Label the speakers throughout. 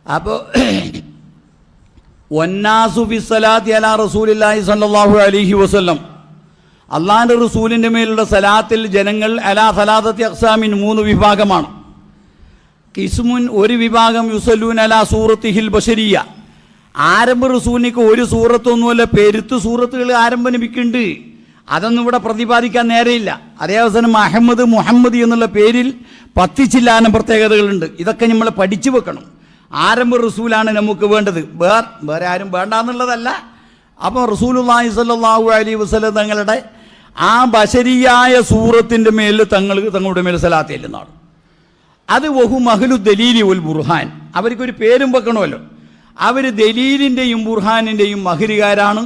Speaker 1: അപ്പോൾ വന്നാസു ഫിസ്സലാത്തി അലാ റസൂലില്ലാഹി സ്വല്ലല്ലാഹു അലൈഹി വസല്ലം, അള്ളാഹിൻ്റെ റസൂലിൻ്റെ മേലുള്ള സലാത്തിൽ ജനങ്ങൾ അലാ സലാത്തത്തി അഖ്സാമിൻ 3 വിഭാഗമാണ്. കിസ്മുൻ, ഒരു വിഭാഗം യുസല്ലൂൻ അലാ സൂറത്തിഹിൽ ബശരിയ, ആരംഭ റസൂലിനിക്ക് ഒരു സൂറത്തൊന്നുമല്ല, പെരുത്ത് സൂറത്തുകൾ ആരംഭ നബിക്കുണ്ട്. അതൊന്നും ഇവിടെ പ്രതിപാദിക്കാൻ നേരെയില്ല. അതേ അവസാനം മുഹമ്മദ് എന്നുള്ള പേരിൽ 10 ചില്ലാനം പ്രത്യേകതകളുണ്ട്. ഇതൊക്കെ നമ്മൾ പഠിച്ചു വെക്കണം. ആരംഭ റസൂലാണ് നമുക്ക് വേണ്ടത്, വേറെ ആരും വേണ്ടാന്നുള്ളതല്ല. അപ്പോൾ റസൂലുള്ളാഹി സ്വല്ലല്ലാഹു അലൈഹി വസല്ലം തങ്ങളുടെ ആ ബശരിയായ സൂറത്തിൻ്റെ മേൽ തങ്ങളുടെ മേൽ സലാത്ത് ചെല്ലുന്നതാണ്. അത് വഹു മഹ്ലു ദലീലി വൽ ബുർഹാൻ, അവർക്കൊരു പേരും വെക്കണമല്ലോ. അവർ ദലീലിൻ്റെയും ബുർഹാനിൻ്റെയും മഹരികാരാണ്.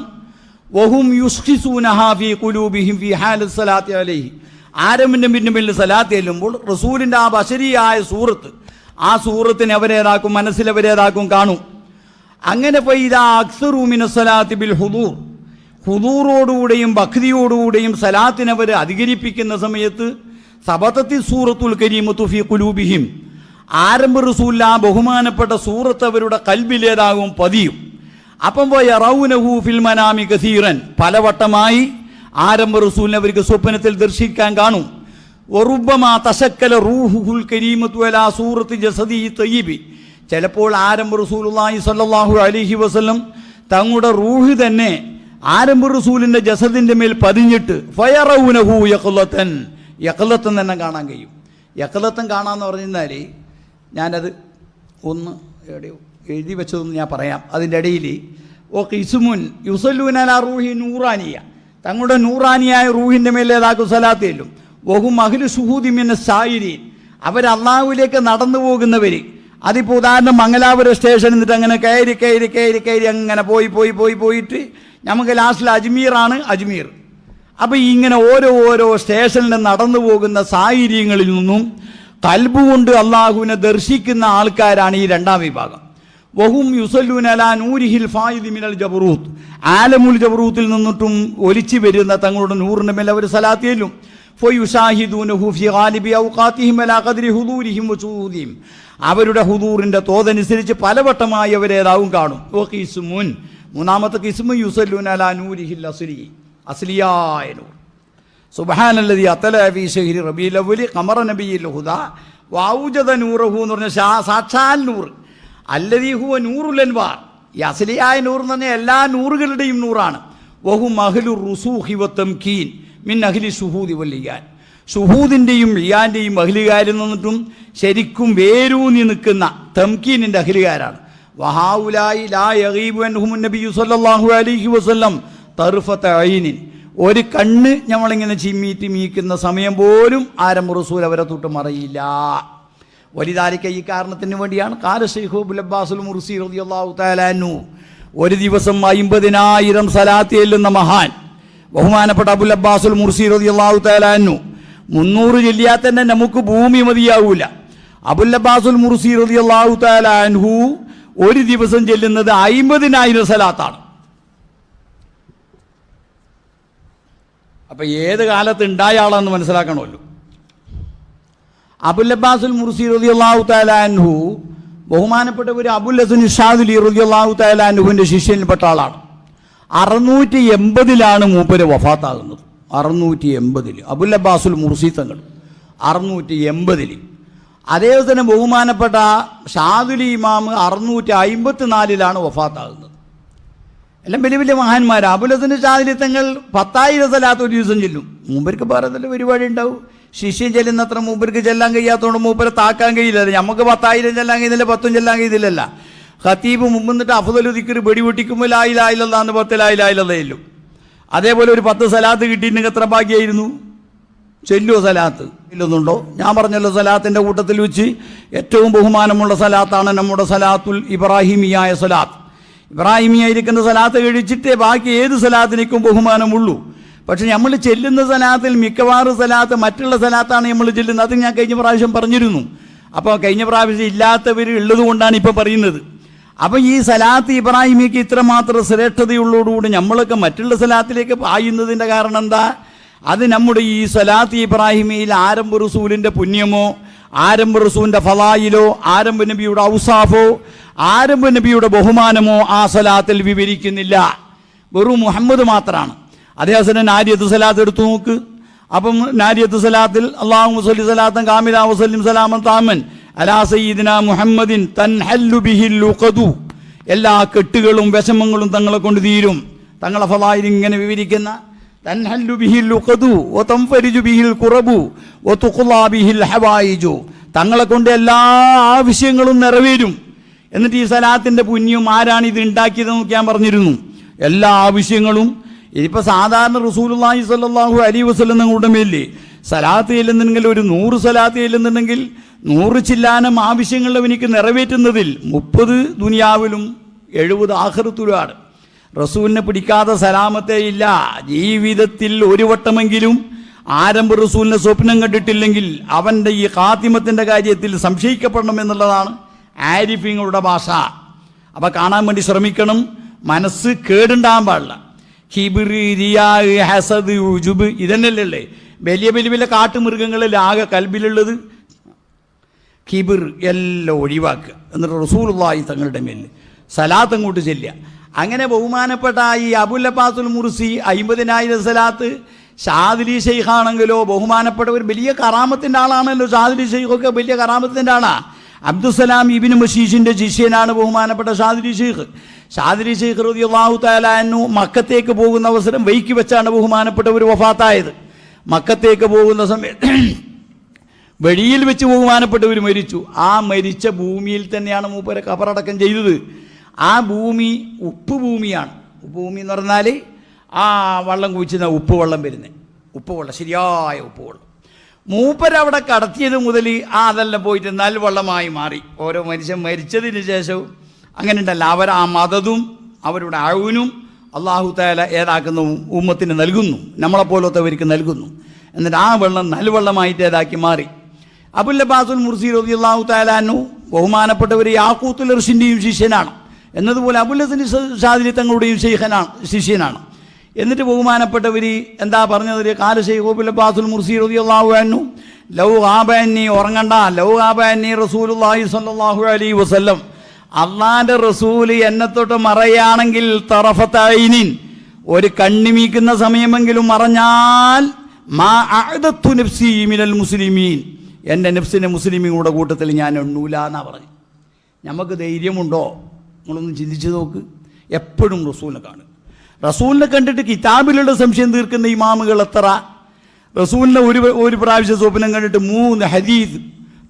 Speaker 1: വഹും യുസ്ഖിസൂനഹാ ഫീ ഖുലൂബിഹിം ഫീ ഹാലി സ്വലാത്തി അലൈഹി, ആരംഭിൻ്റെ മേൽ സലാത്ത് ചെല്ലുമ്പോൾ റസൂലിൻ്റെ ആ ബശരിയായ സൂറത്ത്, ആ സൂറത്തിനെ അവരേതാക്കും, മനസ്സിലവരേതാക്കും, കാണും. അങ്ങനെ ഫൈദാ അക്സറു മിനസ് സലാത്തി ബിൽ ഹുദൂർ, ഹുദൂറോടുകൂടെയും ഭക്തിയോടുകൂടെയും സലാത്തിനവർ അധികരിപ്പിക്കുന്ന സമയത്ത് സബതത്തി സൂറത്തുൽ കരീമത്തു ഫീ ഖുലൂബിഹിം, ആരംഭ റസൂലിൽ ആ ബഹുമാനപ്പെട്ട സൂറത്ത് അവരുടെ കൽബിലേതാകും, പതിയും. അപ്പം യറൗനഹു ഫിൽ മനാമി കസീറൻ, പലവട്ടമായി ആരംഭ റസൂലിനെ അവർക്ക് സ്വപ്നത്തിൽ ദർശിക്കാൻ കാണും. വറുബ്ബമാ തശക്കല റൂഹുൽ കരീമത്തു അലാ സൂറത്തി ജസദി തയ്യിബി, ചിലപ്പോൾ ആരംഭ റസൂലുള്ളാഹി സ്വല്ലല്ലാഹു അലൈഹി വസല്ലം തങ്ങളുടെ റൂഹ് തന്നെ ആരംഭ റസൂലിൻ്റെ ജസദിൻ്റെ മേൽ പതിഞ്ഞിട്ട് ഫയറൗനഹു യഖ്ലത്തൻ, യഖ്ലത്തൻ തന്നെ കാണാൻ കഴിയും. യഖ്ലത്തൻ കാണാമെന്ന് പറഞ്ഞാൽ ഞാനത് ഒന്ന് എവിടെയോ എഴുതി വെച്ചതെന്ന് ഞാൻ പറയാം. അതിൻ്റെ ഇടയിൽ ഓ കിസ്മുൻ യുസല്ലൂന അലാ റൂഹി നൂറാനിയ, തങ്ങളുടെ നൂറാനിയായ റൂഹിൻ്റെ മേൽ ഏതാക്കും സലാത്ത് ചെല്ലും. വഹും അഹ്ലു ശുഹൂദി മിനസ് സായിരീൻ, അവർ അള്ളാഹുവിലേക്ക് നടന്നു പോകുന്നവർ. അതിപ്പോൾ ഉദാഹരണം മംഗലാപുരം സ്റ്റേഷനിൽ നിന്നിട്ട് അങ്ങനെ കയറി അങ്ങനെ പോയിട്ട് നമുക്ക് ലാസ്റ്റിൽ അജ്മീറാണ് അജ്മീർ. അപ്പോൾ ഇങ്ങനെ ഓരോ സ്റ്റേഷനിൽ നടന്നു പോകുന്ന സാഹചര്യങ്ങളിൽ നിന്നും കൽബ് കൊണ്ട് അള്ളാഹുവിനെ ദർശിക്കുന്ന ആൾക്കാരാണ് ഈ രണ്ടാം വിഭാഗം. വഹും യുസല്ലൂന അലാ നൂരിഹിൽ ഫായിദി മിനൽ ജബറൂത്ത്, ആലമുൽ ജബറൂത്തിൽ നിന്നിട്ടും ഒലിച്ചു വരുന്ന തങ്ങളുടെ നൂറിൻ്റെ മേൽ അവർ സലാത്ത് ചെല്ലും. ഫയുഷാഹിദൂനഹു ഫീ ഗാലിബി ഔഖാതിഹിം അലാ ഖദ്രി ഹുദൂരിഹിം വശുഹൂദിഹിം, അവരുടെ ഹുദൂറിൻ്റെ തോതനുസരിച്ച് പലവട്ടമായി അവരേതാവും കാണും. ഓ കിസ്മുൻ, മൂന്നാമത്തെ കിസ്മു യുസല്ലൂന അലാ നൂരിഹിൽ അസ്ലി, അസ്ലിയായ നൂർ. സുബ്ഹാനല്ലദി അത്തല ഫീ ശഹ്രി റബീഉൽ അവ്വലി ഖമറ നബിയിൽ ഹുദാ വഔജദ നൂറഹു എന്ന് പറഞ്ഞ സാക്ഷാൽ നൂർ. അല്ലദീ ഹുവ നൂറുൽ അൻവാർ, ഈ അസ്ലിയായ നൂർ എന്ന് പറഞ്ഞാൽ എല്ലാ നൂറുകളുടെയും നൂറാണ്. വഹും അഹ്ലു റുസൂഖി വതംകീൻ മിൻ അഹ്ലി ശുഹൂദി വൽ ഇയാൻ, ഷുഹൂദിൻ്റെയും ഇയാൻ്റെയും അഹ്ലുകാരിൽ നിന്നിട്ടും ശരിക്കും വേരൂന്നി നിൽക്കുന്ന തംകീനിൻ്റെ അഹ്ലുകാരാണ്. വഹാഉലായി ലാ യഗീബു അൻഹുമുൻ നബിയ്യു സ്വല്ലല്ലാഹു അലൈഹി വസല്ലം തർഫത ഐനിൻ, ഒരു കണ്ണ് നമ്മളിങ്ങനെ ചിമ്മീറ്റ് മീക്കുന്ന സമയം പോലും ആരംഭ റസൂൽ അവരെ തൊട്ട് മറയില്ല. വലിദാലിക, ഈ കാരണത്തിന് വേണ്ടിയാണ് ഖാല ശൈഖു അബുൽ അബ്ബാസുൽ മുർസി റളിയല്ലാഹു തആല അൻഹു, ഒരു ദിവസം 50,000 സലാത്ത് ചെല്ലുന്ന മഹാൻ ബഹുമാനപ്പെട്ട അബുൽ അബ്ബാസുൽ മുർസി റളിയല്ലാഹു തആല അൻഹു, 300 ചൊല്ലിയാൽ തന്നെ നമുക്ക് ഭൂമി മതിയാവൂല. അബുൽ അബ്ബാസുൽ മുർസി റളിയല്ലാഹു തആല അൻഹു ഒരു ദിവസം ചെല്ലുന്നത് 50,000 സലാത്താണ്. അപ്പം ഏത് കാലത്ത് ഉണ്ടായ ആളാണെന്ന് മനസ്സിലാക്കണമല്ലോ. അബുൽ അബ്ബാസുൽ മുർസി റളിയല്ലാഹു തആല അൻഹു ബഹുമാനപ്പെട്ട ഒരു അബുൽ ഹസൻ ഷാദുലി റളിയല്ലാഹു തആല അൻഹുവിൻ്റെ ശിഷ്യനിൽപ്പെട്ട ആളാണ്. 680 മൂപ്പര് വഫാത്താകുന്നത്. 680 അബുൽ അബ്ബാസുൽ മുർസി തങ്ങൾ 680. അതേപോലെ ബഹുമാനപ്പെട്ട ഷാദുലി ഇമാം 654 വഫാത്താകുന്നത്. എല്ലാം വലിയ വലിയ മഹാന്മാർ. അബുൽ ഹസൻ ഷാദുലി തങ്ങൾ 10,000 സലാത്ത് ഒരു ദിവസം ചെല്ലും. മൂപ്പർക്ക് ഭാരതത്തിൽ പരിപാടി ഉണ്ടാവും. ശിഷ്യൻ ചെല്ലുന്നത്ര മൂപ്പർക്ക് ചെല്ലാൻ കഴിയാത്തതുകൊണ്ട് മൂപ്പരെ താക്കാൻ കഴിയില്ല. നമുക്ക് 10,000 ചെല്ലാൻ കഴിയുന്നില്ല, 10 ചെല്ലാൻ കഴിയുന്നില്ലല്ല. ഖത്തീബ് മുമ്പ് അഫ്ദലു ദിക്ർ വെടി പൊട്ടിക്കുമ്പോൾ ലാ ഇലാഹ ഇല്ലല്ലാഹ് എന്ന് 10 ലാ ഇലാഹ ഇല്ലല്ലാഹ് ചെല്ലും. അതേപോലെ ഒരു 10 സലാത്ത് കിട്ടിയിട്ടുണ്ടെങ്കിൽ എത്ര ഭാഗ്യമായിരുന്നു. ചെല്ലുമോ സലാത്ത്? ഇല്ലെന്നുണ്ടോ? ഞാൻ പറഞ്ഞല്ലോ, സലാത്തിൻ്റെ കൂട്ടത്തിൽ വെച്ച് ഏറ്റവും ബഹുമാനമുള്ള സലാത്താണ് നമ്മുടെ സലാത്തുൽ ഇബ്രാഹിമിയായ സലാത്ത്. ഇബ്രാഹിമിയായിരിക്കുന്ന സലാത്ത് കഴിച്ചിട്ടേ ബാക്കി ഏത് സലാത്തിനേക്കും ബഹുമാനമുള്ളൂ. പക്ഷെ നമ്മൾ ചെല്ലുന്ന സലാത്തിൽ മിക്കവാറും സലാത്ത് മറ്റുള്ള സലാത്താണ് നമ്മൾ ചെല്ലുന്നത്. അത് ഞാൻ കഴിഞ്ഞ പ്രാവശ്യം പറഞ്ഞിരുന്നു. അപ്പോൾ കഴിഞ്ഞ പ്രാവശ്യം ഇല്ലാത്തവർ ഉള്ളത് കൊണ്ടാണ് ഇപ്പം പറയുന്നത്. അപ്പം ഈ സലാത്ത് ഇബ്രാഹിമിക്ക് ഇത്രമാത്രം ശ്രേഷ്ഠതയുള്ളതോടുകൂടി നമ്മളൊക്കെ മറ്റുള്ള സലാത്തിലേക്ക് പായുന്നതിൻ്റെ കാരണം എന്താ? അത് നമ്മുടെ ഈ സലാത്ത് ഇബ്രാഹിമിയിൽ ആരംഭ റസൂലിൻ്റെ പുണ്യമോ ആരംഭ റസൂലിന്റെ ഫലായിലോ ആരംഭ നബിയുടെ ഔസാഫോ ആരംഭ നബിയുടെ ബഹുമാനമോ ആ സലാത്തിൽ വിവരിക്കുന്നില്ല. വെറും മുഹമ്മദ് മാത്രമാണ്. അതേസമയം നാരിയത്ത് സലാത്ത് എടുത്തു നോക്ക്. അപ്പം നാരിയത്ത് സലാത്തിൽ അല്ലാഹുമ്മ സ്വല്ലി സലാത്തൻ കാമില വസല്ലിം സലാമൻ താമൻ അലാ സയ്യിദിന മുഹമ്മദിൻ തൻഹല്ലു ബിഹിൽ ലുഖദു, എല്ലാ കെട്ടുകളും വിഷമങ്ങളും തങ്ങളെ കൊണ്ട് തീരും. തങ്ങളെ ഫലായിൽ ഇങ്ങനെ വിവരിക്കുന്ന തൻഹല്ലു ബിഹിൽ ലുഖദു വതൻഫരിജു ബിഹിൽ ഖുറബു വതുഖ്ലാ ബിഹിൽ ഹവായിജു, തങ്ങളെ കൊണ്ട് എല്ലാ ആവശ്യങ്ങളും നിറവേരും. എന്നിട്ട് ഈ സലാത്തിന്റെ പുണ്യം ആരാണ് ഇത് ഉണ്ടാക്കിയതെന്ന് ഞാൻ പറഞ്ഞിരുന്നു. എല്ലാ ആവശ്യങ്ങളും ഇതിപ്പോൾ സാധാരണ റസൂലുള്ളാഹി സ്വല്ലല്ലാഹു അലൈഹി വസല്ലം നിങ്ങളുടെ മേലിൽ സലാത്ത് ചെല്ലുന്നുണ്ടെങ്കിൽ ഒരു 100 സലാത്ത് ചെല്ലുന്നുണ്ടെങ്കിൽ 100 ചില്ലാനം ആവശ്യങ്ങൾ എനിക്ക് നിറവേറ്റുന്നതിൽ 30 ദുനിയാവിലും 70 ആഖിറത്തിലുമാണ്. റസൂലിനെ പിടിക്കാതെ സലാമത്തേ ഇല്ല. ജീവിതത്തിൽ ഒരു വട്ടമെങ്കിലും ആരംഭ റസൂലിനെ സ്വപ്നം കണ്ടിട്ടില്ലെങ്കിൽ അവൻ്റെ ഈ ഖാത്തിമത്തിൻ്റെ കാര്യത്തിൽ സംശയിക്കപ്പെടണം എന്നുള്ളതാണ് ആരിഫീങ്ങളുടെ ഭാഷ. അപ്പം കാണാൻ വേണ്ടി ശ്രമിക്കണം. മനസ്സ് കേടുണ്ടാകാൻ പാടില്ല. ഹിബിറ്, റിയാഹ്, ഹസദ്, ഉജുബ് ഇതന്നെയല്ലേ വലിയ വലിയ വലിയ കാട്ടുമൃഗങ്ങളിൽ ആകെ കൽബിലുള്ളത്. ഹിബിർ എല്ലാം ഒഴിവാക്കുക. എന്നിട്ട് റസൂലുള്ളാഹി തങ്ങളുടെ മേൽ സലാത്ത് അങ്ങോട്ട് ചെല്ലുക. അങ്ങനെ ബഹുമാനപ്പെട്ട ഈ അബുൽ അബ്ബാസുൽ മുർസി 50,000 സലാത്ത് ഷാദിലി ഷെയ്ഖാണെങ്കിലോ ബഹുമാനപ്പെട്ട ഒരു വലിയ കറാമത്തിൻ്റെ ആളാണല്ലോ. ഷാദിലി ഷെയ്ഖൊക്കെ വലിയ കറാമത്തിൻ്റെ ആളാണ്. അബ്ദുസ്സലാം ഇബ്നു മശീഷിൻ്റെ ശിഷ്യനാണ് ബഹുമാനപ്പെട്ട ഷാദിലി ഷെയ്ഖ്. ഷാദിലി ഷെയ്ഖ് റളിയല്ലാഹു തആല അൻഹു മക്കത്തേക്ക് പോകുന്ന അവസരം വൈക്കി വെച്ചാണ് ബഹുമാനപ്പെട്ടവർ വഫാത്തായത്. മക്കത്തേക്ക് പോകുന്ന സമയത്ത് വഴിയിൽ വെച്ച് ബഹുമാനപ്പെട്ടവർ മരിച്ചു. ആ മരിച്ച ഭൂമിയിൽ തന്നെയാണ് മൂപ്പരെ ഖബറടക്കം ചെയ്തത്. ആ ഭൂമി ഉപ്പ് ഭൂമിയാണ്. ഉപ്പ് ഭൂമി എന്ന് പറഞ്ഞാൽ ആ വെള്ളം കുഴിച്ചുന്ന ഉപ്പ് വെള്ളം വരുന്നത്, ഉപ്പ് വെള്ളം, ശരിയായ ഉപ്പ് വെള്ളം. മൂപ്പരവിടെ കടത്തിയത് മുതൽ അതെല്ലാം പോയിട്ട് നൽവെള്ളമായി മാറി. ഓരോ മനുഷ്യൻ മരിച്ചതിന് ശേഷവും അങ്ങനെ ഉണ്ടല്ല. അവർ ആ മദതും അവരുടെ അഴവിനും അള്ളാഹു തആല ഏതാക്കുന്ന ഉമ്മത്തിന് നൽകുന്നു, നമ്മളെപ്പോലത്തവർക്ക് നൽകുന്നു. എന്നിട്ട് ആ വെള്ളം നൽവെള്ളമായിട്ട് ഏതാക്കി മാറി. അബുൽ അബ്ബാസുൽ മുർസി റളിയല്ലാഹു തആല അൻഹു ബഹുമാനപ്പെട്ടവർ യാഖൂത്തുൽ ഇർഷിൻ്റെയും ശിഷ്യനാണ്. എന്നതുപോലെ അബുൽ ഹസൻ ഷാദിലി തങ്ങളുടെയും ശിഷ്യനാണ്. എന്നിട്ട് ബഹുമാനപ്പെട്ടവർ എന്താ പറഞ്ഞത്? കാല ശൈഖ് അബുൽ അബ്ബാസുൽ മുർസി റളിയല്ലാഹു അൻഹു ലൗ ഗാബ അന്നി, ഉറങ്ങണ്ട, ലൗ ഗാബ അന്നി റസൂലുള്ളാഹി സ്വല്ലല്ലാഹു അലൈഹി വസല്ലം, അള്ളാന്റെ റസൂല് എന്നെ തൊട്ട് മറയാണെങ്കിൽ തറഫത്തൈനിൻ, ഒരു കണ്ണിമീക്കുന്ന സമയമെങ്കിലും മറഞ്ഞാൽ മാ അഅദത്തു നഫ്സി മിനൽ മുസ്ലിമീൻ, എൻ്റെ നഫ്സിനെ മുസ്ലിമീങ്ങളുടെ കൂട്ടത്തിൽ ഞാൻ എണ്ണൂല എന്നാ പറഞ്ഞു. നമുക്ക് ധൈര്യമുണ്ടോ? നമ്മളൊന്ന് ചിന്തിച്ച് നോക്ക്. എപ്പോഴും റസൂലിനെ കാണുക. റസൂലിനെ കണ്ടിട്ട് കിതാബിലുള്ള സംശയം തീർക്കുന്ന ഇമാമുകൾ എത്ര? റസൂലിനെ ഒരു പ്രാവശ്യം സ്വപ്നം കണ്ടിട്ട് 3 ഹദീസ്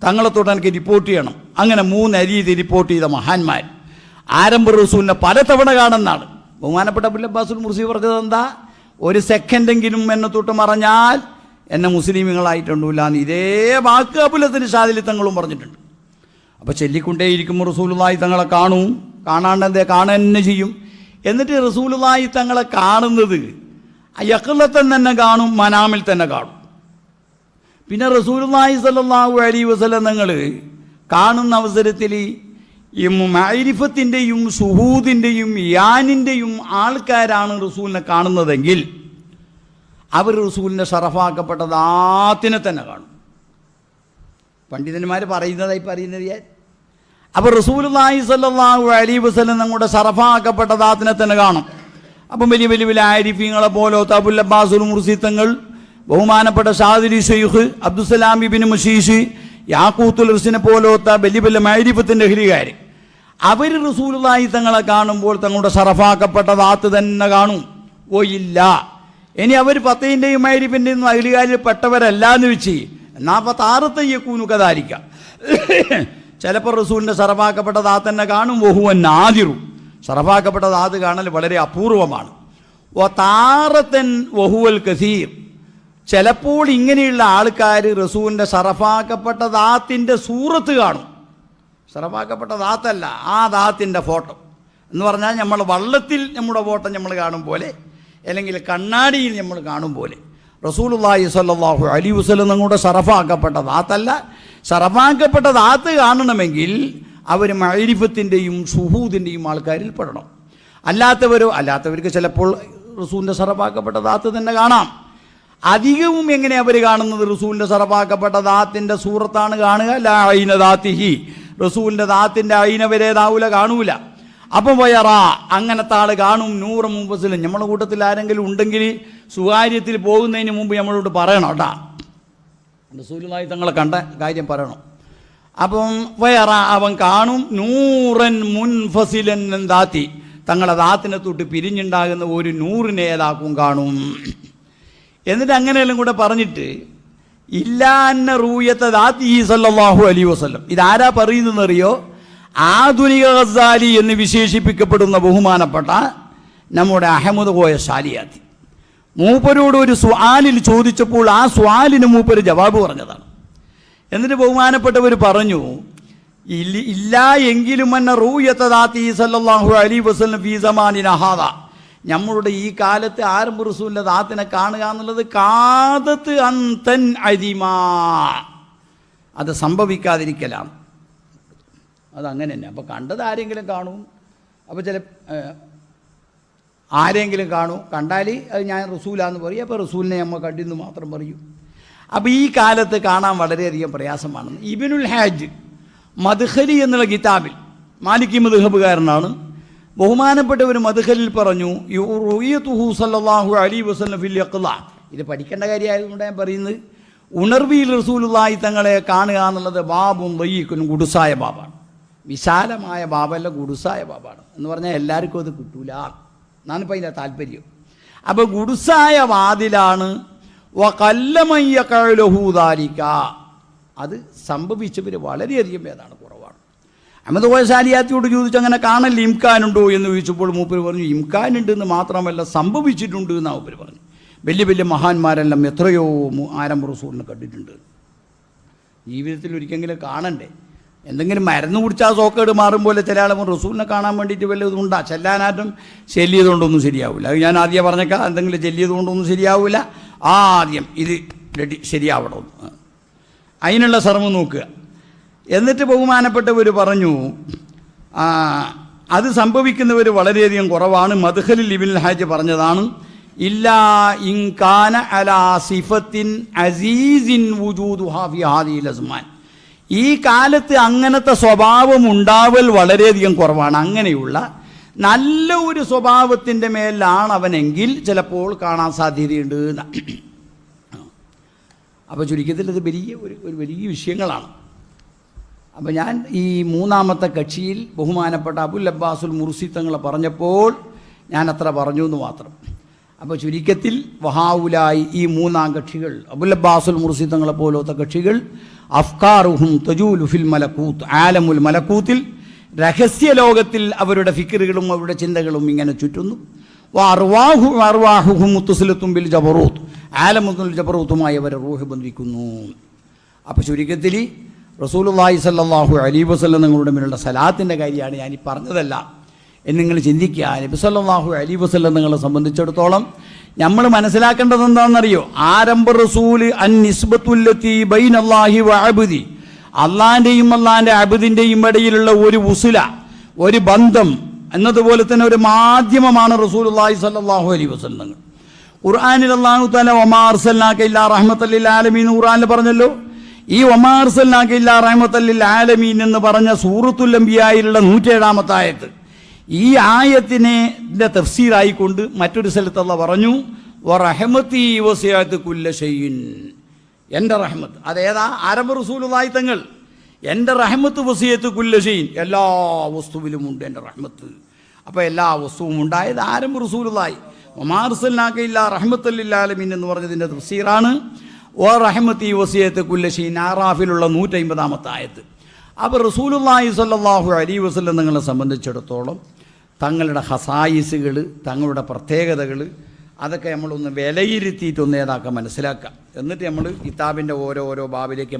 Speaker 1: തങ്ങളെ തൊട്ട് എനിക്ക് റിപ്പോർട്ട് ചെയ്യണം. അങ്ങനെ 3 ഹദീസ് റിപ്പോർട്ട് ചെയ്ത മഹാന്മാർ. ആരംഭ റസൂലിനെ പലതവണ കാണുന്നതാണ്. ബഹുമാനപ്പെട്ട അബുൽ അബ്ബാസുൽ മുർസി പറഞ്ഞത് എന്താ? ഒരു സെക്കൻഡെങ്കിലും എന്നെ തൊട്ട് മറഞ്ഞാൽ എന്നെ മുസ്ലിമുകളായിട്ടുണ്ടല്ല എന്ന് ഇതേ വാക്ക് അബുൽ ഹസൻ ഷാദിലി തങ്ങളും പറഞ്ഞിട്ടുണ്ട്. അപ്പോൾ ചൊല്ലിക്കൊണ്ടേയിരിക്കുമ്പോൾ റസൂലുള്ളാഹി തങ്ങളെ കാണും. കാണാണ്ടെന്തേ കാണുക തന്നെ ചെയ്യും. എന്നിട്ട് റസൂലുള്ളാഹി തങ്ങളെ കാണുന്നത് യഖ്ലത്തൻ തന്നെ കാണും, മനാമിൽ തന്നെ കാണും. പിന്നെ റസൂലുള്ളാഹി സ്വല്ലല്ലാഹു അലൈഹി വസല്ലം തങ്ങൾ കാണുന്ന അവസരത്തിൽ ഈ മഅരിഫത്തിൻ്റെയും ശുഹൂദിൻ്റെയും യാനിൻ്റെയും ആൾക്കാരാണ് റസൂലിനെ കാണുന്നതെങ്കിൽ അവർ റസൂലിനെ ഷറഫാക്കപ്പെട്ട ദാത്തിനെ തന്നെ കാണും. പണ്ഡിതന്മാർ പറയുന്നത് ഞാൻ. അപ്പോൾ റസൂലുള്ളാഹി സ്വല്ലല്ലാഹു അലൈഹി വസല്ലം നമ്മുടെ ഷറഫാക്കപ്പെട്ട ദാത്തിനെ തന്നെ കാണും. അപ്പം വലിയ വലിയ വലിയ ആരിഫീങ്ങളെ പോലത്തെ അബുൽ അബ്ബാസുൽ മുർസി തങ്ങൾ, ബഹുമാനപ്പെട്ട ഷാദിലി ഷെയ്ഖ്, അബ്ദുസ്സലാം ഇബ്നു മശീഷ്, യാഖൂത്തുൽ ഇർസിനെ പോലത്തെ വലിയ വലിയ മഅരിഫത്തിൻ്റെ അഹ്ലുകാർ, അവർ റസൂലുള്ളാഹി തങ്ങളെ കാണുമ്പോൾ തങ്ങളുടെ ഷറഫാക്കപ്പെട്ട ദാത്ത് തന്നെ കാണും. ഓ ഇല്ല, ഇനി അവർ പത്തീൻ്റെയും മഅരിഫിൻ്റെയും അഹ്ലുകാരിൽ പെട്ടവരല്ല എന്ന് വെച്ച് എന്നാ അപ്പോൾ താറത്തയ്യക്കൂനു കദാലിക, ചിലപ്പോൾ റസൂലിൻ്റെ ഷറഫാക്കപ്പെട്ട ദാത്ത് തന്നെ കാണും. വഹുവ നാദിറു, ഷറഫാക്കപ്പെട്ട ദാത്ത് കാണൽ വളരെ അപൂർവമാണ്. ഓ താറത്തൻ വഹുവൽ കസീർ, ചിലപ്പോൾ ഇങ്ങനെയുള്ള ആൾക്കാർ റസൂലിൻ്റെ ഷറഫാക്കപ്പെട്ട ദാത്തിൻ്റെ സൂറത്ത് കാണും. ഷറഫാക്കപ്പെട്ട ദാത്തല്ല, ആ ദാത്തിൻ്റെ ഫോട്ടോ എന്ന് പറഞ്ഞാൽ നമ്മൾ വള്ളത്തിൽ നമ്മുടെ ഫോട്ടോ നമ്മൾ കാണും പോലെ, അല്ലെങ്കിൽ കണ്ണാടിയിൽ നമ്മൾ കാണും പോലെ. റസൂലുള്ളാഹി സ്വല്ലല്ലാഹു അലൈഹി വസല്ലം നമ്മുടെ ഷറഫാക്കപ്പെട്ട ദാത്തല്ല. ഷറഫാക്കപ്പെട്ട ദാത്ത് കാണണമെങ്കിൽ അവർ മഅരിഫത്തിൻ്റെയും ശുഹൂദിൻ്റെയും ആൾക്കാരിൽ പെടണം. അല്ലാത്തവർക്ക് ചിലപ്പോൾ റസൂലിൻ്റെ ഷറഫാക്കപ്പെട്ട ദാത്ത് തന്നെ കാണാം. അധികവും എങ്ങനെ അവർ കാണുന്നത്? റസൂലിൻ്റെ സറഫാക്കപ്പെട്ട ദാത്തിൻ്റെ സൂറത്താണ് കാണുക. ലാ ഐന ദാത്തിഹി, റസൂലിൻ്റെ ദാത്തിൻ്റെ ഐന വരേതാവൂല, കാണൂല. അപ്പം വയറ, അങ്ങനത്തെ ആൾ കാണും. നൂറ് മുമ്പസിലും നമ്മുടെ കൂട്ടത്തിൽ ആരെങ്കിലും ഉണ്ടെങ്കിൽ സ്വകാര്യത്തിൽ പോകുന്നതിന് മുമ്പ് നമ്മളോട് പറയണം കേട്ടാ, റസൂലുള്ളാഹി തങ്ങളെ കണ്ട കാര്യം പറയണം. അപ്പം വയറ, അവൻ കാണും. നൂറൻ മുൻഫസിലൻ ദാത്തി, തങ്ങളെ ദാത്തിനെ തൊട്ട് പിരിഞ്ഞുണ്ടാകുന്ന ഒരു നൂറിനെ ഏതാക്കും കാണും. എന്നിട്ട് അങ്ങനെയെല്ലാം കൂടെ പറഞ്ഞിട്ട് ഇല്ലാന്ന റൂയത്തെ ദാത്തി സല്ലല്ലാഹു അലൈഹി വസല്ലം, ഇതാരാ പറയുന്നതെന്നറിയോ? ആധുനിക ഗസാലി എന്ന് വിശേഷിപ്പിക്കപ്പെടുന്ന ബഹുമാനപ്പെട്ട നമ്മുടെ അഹമ്മദ് കോയ ഷാലിയാത്തി. മൂപ്പരോട് ഒരു സ്വാലിൽ ചോദിച്ചപ്പോൾ ആ സ്വാലിന് മൂപ്പര് ജവാബ് പറഞ്ഞതാണ്. എന്നിട്ട് ബഹുമാനപ്പെട്ടവർ പറഞ്ഞു, ഇല്ല എങ്കിലും എന്ന റൂയത്തെ ദാത്തി സല്ലല്ലാഹു അലൈഹി വസല്ലം ഫീ സമാനിന ഹാദാ, നമ്മളുടെ ഈ കാലത്ത് ആരംഭ റസൂലിൻ്റെ ദാത്തിനെ കാണുക എന്നുള്ളത് കാദത്ത് അന്തൻ അരിമാ, അത് സംഭവിക്കാതിരിക്കലാണ്. അതങ്ങനെ തന്നെ. അപ്പോൾ കണ്ടത് ആരെങ്കിലും കാണും, അപ്പോൾ ആരെങ്കിലും കാണും, കണ്ടാൽ അത് ഞാൻ റസൂലാന്ന് പറയും. അപ്പോൾ റസൂലിനെ നമ്മൾ കണ്ടിന്ന് മാത്രം പറയും. അപ്പോൾ ഈ കാലത്ത് കാണാൻ വളരെയധികം പ്രയാസമാണ്. ഇബ്നുൽ ഹാജ് മദ്ഖലി എന്നുള്ള കിതാബിൽ, മാലിക്കി മദ്ഹബുകാരനാണ്, ബഹുമാനപ്പെട്ട ഒരു മദ്ഖലിൽ പറഞ്ഞു, റുയതുഹു സല്ലല്ലാഹു അലൈഹി വസല്ലം ഫിൽ യഖ്ള. ഇത് പഠിക്കേണ്ട കാര്യമായതുകൊണ്ട് ഞാൻ പറയുന്നത്, ഉണർവിയിൽ റസൂലുള്ളാഹി തങ്ങളെ കാണുക എന്നുള്ളത് ബാബും വയ്യക്കും ഗുഡുസായ ബാബാണ്. വിശാലമായ ബാബല്ല, ഗുഡുസായ ബാബാണ് എന്ന് പറഞ്ഞാൽ എല്ലാവർക്കും അത് കിട്ടൂല എന്നാണിപ്പോൾ അതിൻ്റെ താല്പര്യം. അപ്പോൾ ഗുഡുസായ വാതിലാണ്. വകല്ലമയ്യകലഹൂദാലിക, അത് സംഭവിച്ചവർ വളരെയധികം ഭേദമാണ്, കുറവാണ്. അഹമ്മദ് കോയ ഷാലിയാത്തിയോട് ചോദിച്ചു, അങ്ങനെ കാണൽ ഇംകാനുണ്ടോ എന്ന് ചോദിച്ചപ്പോൾ മൂപ്പര് പറഞ്ഞു, ഇംകാനുണ്ടെന്ന് മാത്രമല്ല സംഭവിച്ചിട്ടുണ്ട് എന്ന് മൂപ്പര് പറഞ്ഞു. വലിയ വലിയ മഹാന്മാരെല്ലാം എത്രയോ ആരംഭ റസൂലിനെ കണ്ടിട്ടുണ്ട്. ജീവിതത്തിൽ ഒരിക്കലെങ്കിലും കാണണ്ടേ? എന്തെങ്കിലും മരുന്ന് കുടിച്ചാൽ സോക്കേട് മാറും പോലെ ചില ആളുകൾ റസൂലിനെ കാണാൻ വേണ്ടിയിട്ട് വല്ലതും ഉണ്ടാ, ചെല്ലാനായിട്ടും ചെല്ലിയതുകൊണ്ടൊന്നും ശരിയാവില്ല. അത് ഞാൻ ആദ്യം പറഞ്ഞേക്കാം, എന്തെങ്കിലും ചെല്ലിയതുകൊണ്ടൊന്നും ശരിയാവില്ല. ആദ്യം ഇത് ശരിയാവണമെന്ന്, അതിനുള്ള ശ്രമം നോക്കുക. എന്നിട്ട് ബഹുമാനപ്പെട്ടവർ പറഞ്ഞു, അത് സംഭവിക്കുന്നവർ വളരെയധികം കുറവാണ്. മദ്ഖലിൽ ഇബ്നുൽ ഹാജ് പറഞ്ഞതാണ്, ഇല്ലാ ഇൻകാന അലാ സിഫത്തിൻ അസീസിൻ വുജൂദുഹാ ഫി ഹാദിഹിൽ അസ്മാൻ. ഈ കാലത്ത് അങ്ങനത്തെ സ്വഭാവം ഉണ്ടാവൽ വളരെയധികം കുറവാണ്. അങ്ങനെയുള്ള നല്ല ഒരു സ്വഭാവത്തിൻ്റെ മേലാണ് അവനെങ്കിൽ ചിലപ്പോൾ കാണാൻ സാധ്യതയുണ്ട്. അപ്പോൾ ചുരുക്കത്തിൽ ഇത് വലിയ വിഷയങ്ങളാണ്. അപ്പോൾ ഞാൻ ഈ മൂന്നാമത്തെ കക്ഷിയിൽ ബഹുമാനപ്പെട്ട അബുൽ അബ്ബാസുൽ മുർസി തങ്ങളെ പറഞ്ഞപ്പോൾ ഞാൻ അത്ര പറഞ്ഞു എന്ന് മാത്രം. അപ്പോൾ ചുരുക്കത്തിൽ വഹാവുലായി ഈ മൂന്നാം കക്ഷികൾ, അബുൽ അബ്ബാസുൽ മുർസി തങ്ങളെ പോലത്തെ കക്ഷികൾ, അഫ്കാറുഹും തജൂലു ഫിൽ മലക്കൂത്ത്, ആലമുൽ മലക്കൂത്തിൽ, രഹസ്യ ലോകത്തിൽ അവരുടെ ഫിക്റുകളും അവരുടെ ചിന്തകളും ഇങ്ങനെ ചുറ്റുന്നു. അർവാഹുഹും മുത്തസിലത്തും ബിൽ ജബറൂത്ത്, ആലമുൽ ജബറൂത്തുമായി അവരെ റൂഹ് ബന്ധിക്കുന്നു. അപ്പോൾ ചുരുക്കത്തിൽ റസൂലുള്ളാഹി സ്വല്ലല്ലാഹു അലൈഹി വസല്ലം നിങ്ങളുടെ മേലുള്ള സലാത്തിൻ്റെ കാര്യമാണ് ഞാൻ ഈ പറഞ്ഞതല്ല എന്ന് നിങ്ങൾ ചിന്തിക്കുക. നബി സല്ലല്ലാഹു അലൈഹി വസല്ലം നിങ്ങളെ സംബന്ധിച്ചിടത്തോളം നമ്മൾ മനസ്സിലാക്കേണ്ടത് എന്താണെന്നറിയോ? ആരംഭ റസൂൽ അൻ നിസ്ബത്തുല്ലത്തി ബൈനല്ലാഹി വ അബ്ദി, അള്ളാൻ്റെയും അള്ളാൻ്റെ അബ്ദിൻ്റെയും ഇടയിലുള്ള ഒരു ഉസുല, ഒരു ബന്ധം എന്നതുപോലെ തന്നെ ഒരു മാധ്യമമാണ് റസൂലുള്ളാഹി സ്വല്ലല്ലാഹു അലൈഹി വസല്ലം. ഖുർആനിൽ അല്ലാഹു തആല വമാ അർസൽനാക ഇല്ലാ റഹ്മത്തൽ ലിൽ ആലമീൻ ഖുർആനിൽ പറഞ്ഞല്ലോ. ഈ വമാ അർസൽനാക ഇല്ലാ റഹ്മത്തൽ ലിൽ ആലമീൻ എന്ന് പറഞ്ഞ സൂറത്തുൽ അംബിയായിലുള്ള 107-ാമത്തെ ആയത്ത്, ഈ ആയത്തിനെ തഫ്സീറായിക്കൊണ്ട് മറ്റൊരു സ്ഥലത്ത് അല്ലാഹു പറഞ്ഞു, വറഹ്മതി വസിഅത് കുല്ല ഷൈഇൻ, എൻ്റെ റഹ്മത്ത്. അതേതാ? ആരംഭ റസൂലുള്ളാഹി തങ്ങൾ, എൻ്റെ റഹ്മത്ത് വസിഅത്ത് കുല്ല ഷൈഇൻ, എല്ലാ വസ്തുവിലും ഉണ്ട് എൻ്റെ റഹ്മത്ത്. അപ്പോൾ എല്ലാ വസ്തുവും ഉണ്ടായത് ആരംഭ റസൂലുള്ളാഹി. വമാ അർസൽനാക ഇല്ലാ റഹ്മത്തൽ ലിൽ ആലമീൻ എന്ന് പറഞ്ഞതിൻ്റെ തഫ്സീറാണ് വറഹ്മതി വസിഅത്ത് കുല്ല ഷൈഇൻ, ആറാഫിലുള്ള 150-ാമത്തെ ആയത്ത്. അപ്പോൾ റസൂലുള്ളാഹി സ്വല്ലല്ലാഹു അലൈഹി വസല്ലം നിങ്ങളെ സംബന്ധിച്ചിടത്തോളം തങ്ങളുടെ ഹസായിസുകൾ, തങ്ങളുടെ പ്രത്യേകതകൾ, അതൊക്കെ നമ്മളൊന്ന് വിലയിരുത്തിയിട്ടൊന്ന് ഏതാക്കാൻ മനസ്സിലാക്കാം. എന്നിട്ട് നമ്മൾ കിതാബിൻ്റെ ഓരോ ബാബിലേക്ക്